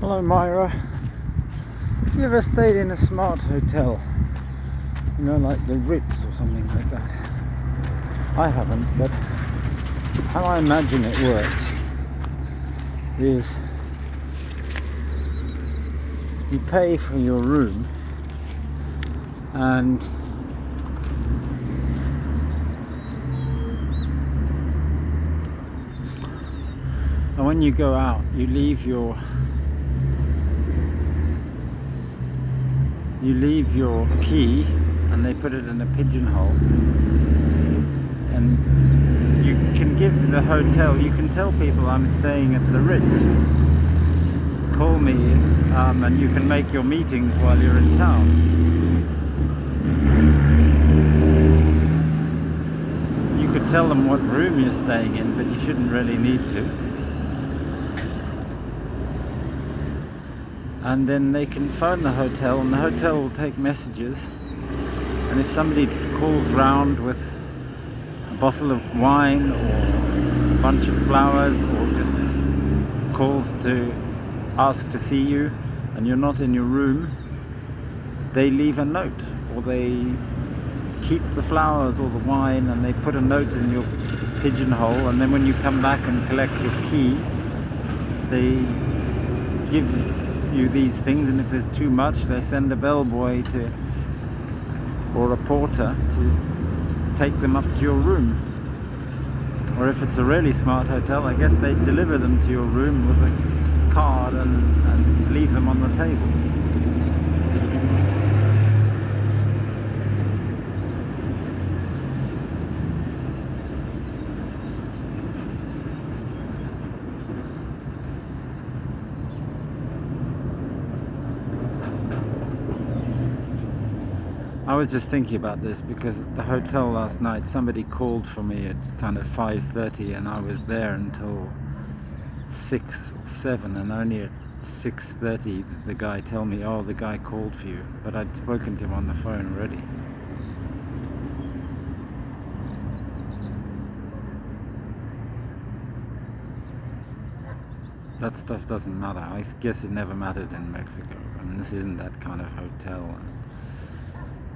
Hello Myra. Have you ever stayed in a smart hotel? You know, like the Ritz or something like that? I haven't, but how I imagine it works is you pay for your room and when you go out you leave your key and they put it in a pigeonhole, and you can give the hotel, you can tell people I'm staying at the Ritz, call me, and you can make your meetings while you're in town. You could tell them what room you're staying in, but you shouldn't really need to. And then they can phone the hotel and the hotel will take messages, and if somebody calls round with a bottle of wine or a bunch of flowers or just calls to ask to see you and you're not in your room, they leave a note, or they keep the flowers or the wine and they put a note in your pigeonhole, and then when you come back and collect your key they give you these things, and if there's too much they send a bellboy or a porter to take them up to your room. Or if it's a really smart hotel, I guess they deliver them to your room with a card and leave them on the table. I was just thinking about this because at the hotel last night somebody called for me at kind of 5:30 and I was there until 6 or 7, and only at 6:30 did the guy tell me, oh, the guy called for you, but I'd spoken to him on the phone already. That stuff doesn't matter. I guess it never mattered in Mexico. I mean, this isn't that kind of hotel.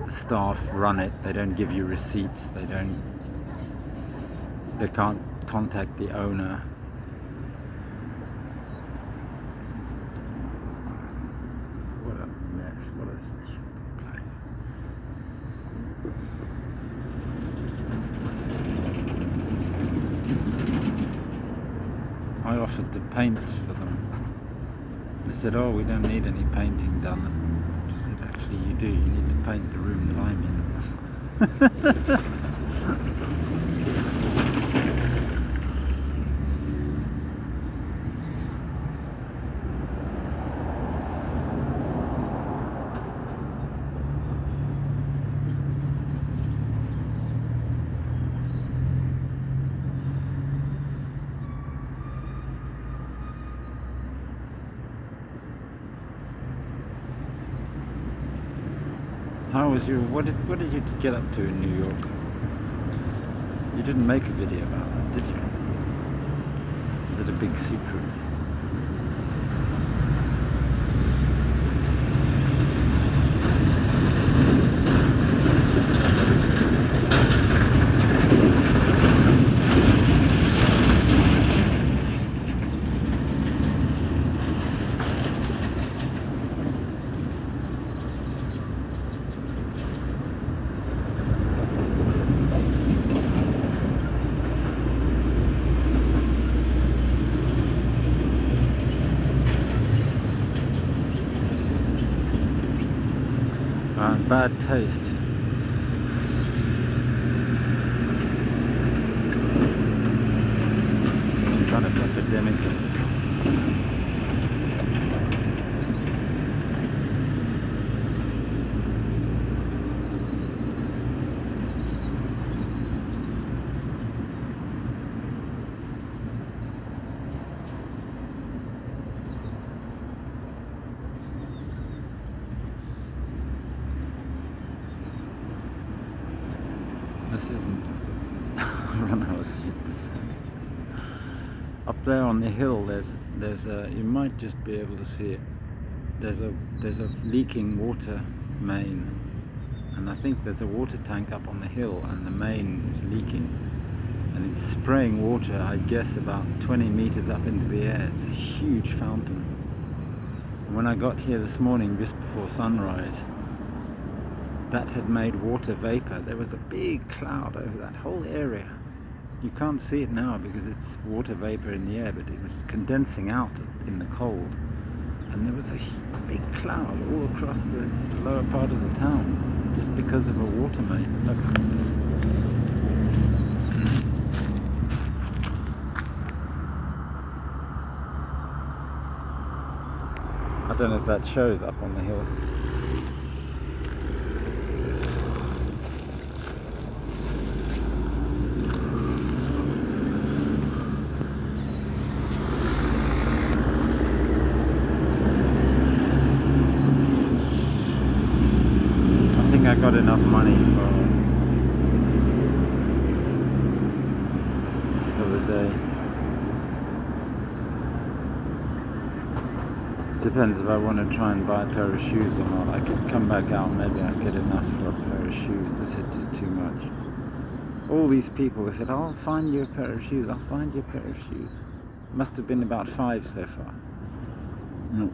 The staff run it, they don't give you receipts, they can't contact the owner. What a mess, what a stupid place. I offered to paint for them. They said, oh, we don't need any painting done. I said, actually you do, you need to paint the room that I'm in. How was what did you get up to in New York? You didn't make a video about that, did you? Is it a big secret? Bad taste. Some kind of epidemic. This isn't I don't know what shit to say. Up there on the hill, there's a, you might just be able to see it. There's a leaking water main, and I think there's a water tank up on the hill, and the main is leaking, and it's spraying water, I guess about 20 meters up into the air. It's a huge fountain. And when I got here this morning just before sunrise, that had made water vapor. There was a big cloud over that whole area. You can't see it now because it's water vapor in the air, but it was condensing out in the cold. And there was a big cloud all across the lower part of the town just because of a water main. Look. I don't know if that shows up on the hill. I got enough money for the day. Depends if I want to try and buy a pair of shoes or not. I could come back out, maybe I'll get enough for a pair of shoes. This is just too much. All these people, they said, I'll find you a pair of shoes, I'll find you a pair of shoes. Must have been about 5 so far. No.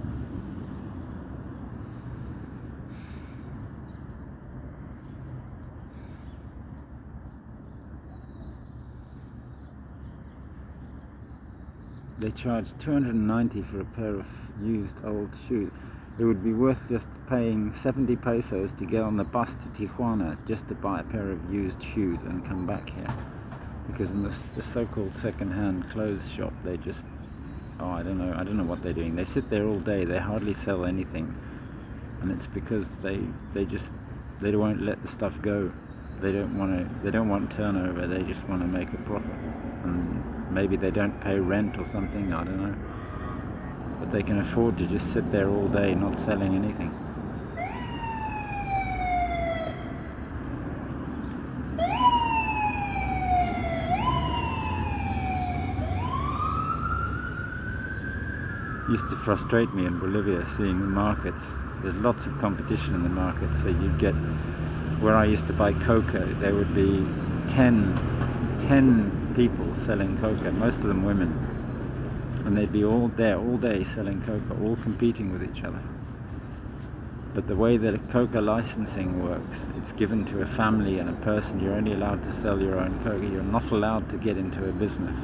They charge $290 for a pair of used old shoes. It would be worth just paying 70 pesos to get on the bus to Tijuana just to buy a pair of used shoes and come back here. Because in the so-called second-hand clothes shop, they just, I don't know what they're doing. They sit there all day, they hardly sell anything. And it's because they won't let the stuff go. They don't want turnover, they just want to make a profit. And maybe they don't pay rent or something, I don't know. But they can afford to just sit there all day not selling anything. Used to frustrate me in Bolivia seeing the markets. There's lots of competition in the markets, so you'd get, where I used to buy coca, there would be 10 people selling coca, most of them women, and they'd be all there all day selling coca, all competing with each other. But the way that coca licensing works, it's given to a family and a person. You're only allowed to sell your own coca. You're not allowed to get into a business.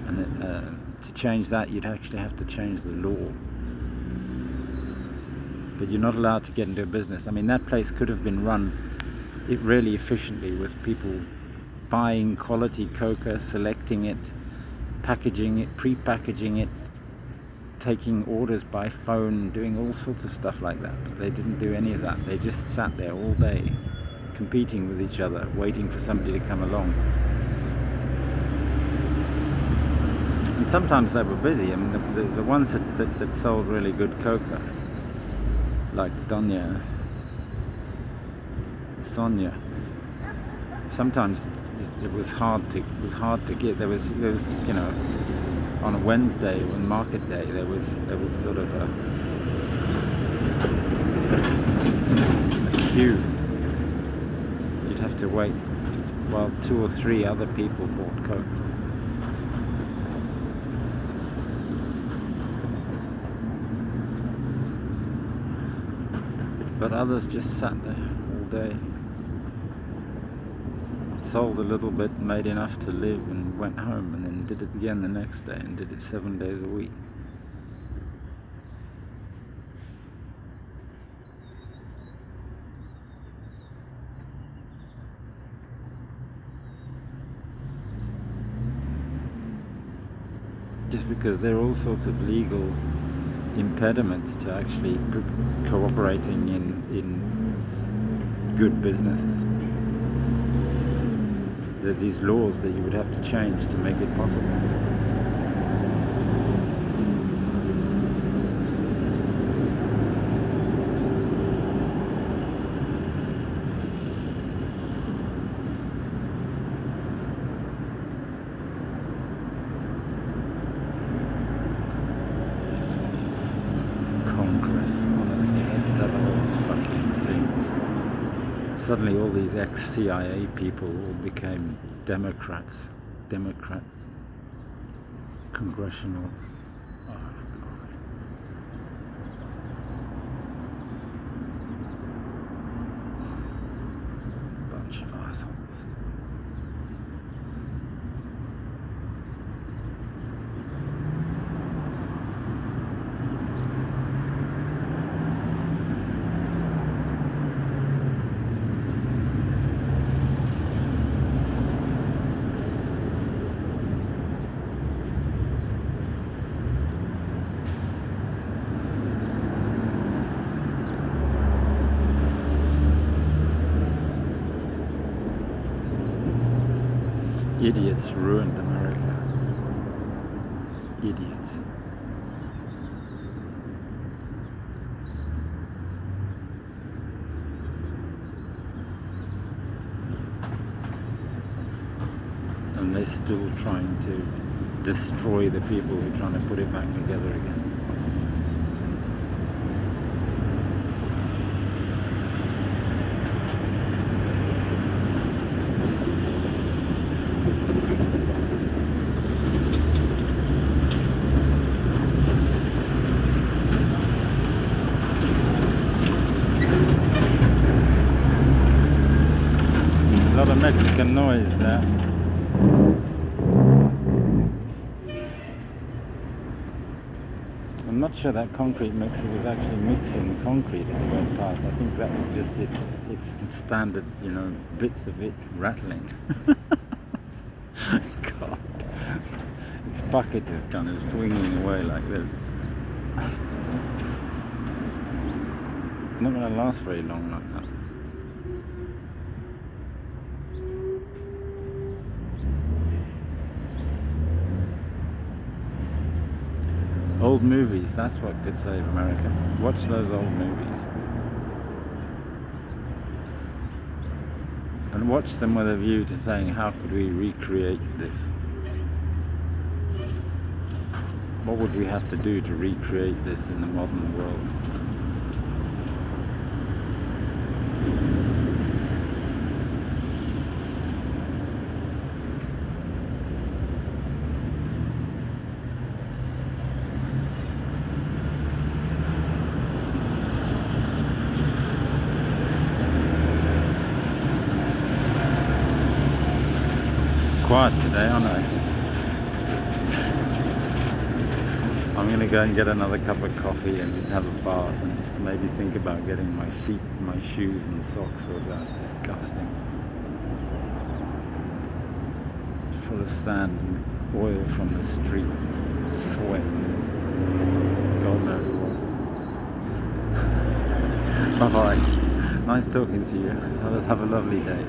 And to change that, you'd actually have to change the law. But you're not allowed to get into a business. I mean, that place could have been run really efficiently with people buying quality coca, selecting it, packaging it, pre-packaging it, taking orders by phone, doing all sorts of stuff like that. But they didn't do any of that. They just sat there all day, competing with each other, waiting for somebody to come along. And sometimes they were busy. I mean, the ones that sold really good coca, like Sonia, sometimes it was hard to get. There was on a Wednesday, on market day, there was sort of a queue. You'd have to wait while 2 or 3 other people bought coke. But others just sat there all day, sold a little bit, made enough to live, and went home, and then did it again the next day, and did it 7 days a week. Just because there are all sorts of legal impediments to actually cooperating in good businesses. There are these laws that you would have to change to make it possible. Suddenly all these ex-CIA people all became Democrats. Democrat congressional. Oh, God. Bunch of assholes. Idiots ruined America. Idiots. And they're still trying to destroy the people who are trying to put it back together again. A lot of Mexican noise there. I'm not sure that concrete mixer was actually mixing concrete as it went past. I think that was just its standard, bits of it rattling. God, its bucket is kind of swinging away like this. It's not going to last very long like that. Old movies, that's what could save America. Watch those old movies. And watch them with a view to saying, how could we recreate this? What would we have to do to recreate this in the modern world? Quiet today, aren't I? I'm going to go and get another cup of coffee and have a bath and maybe think about getting my feet, my shoes and socks sorted out. It's disgusting. It's full of sand and oil from the street, sweat, God knows what. Bye bye. Nice talking to you. Have a lovely day.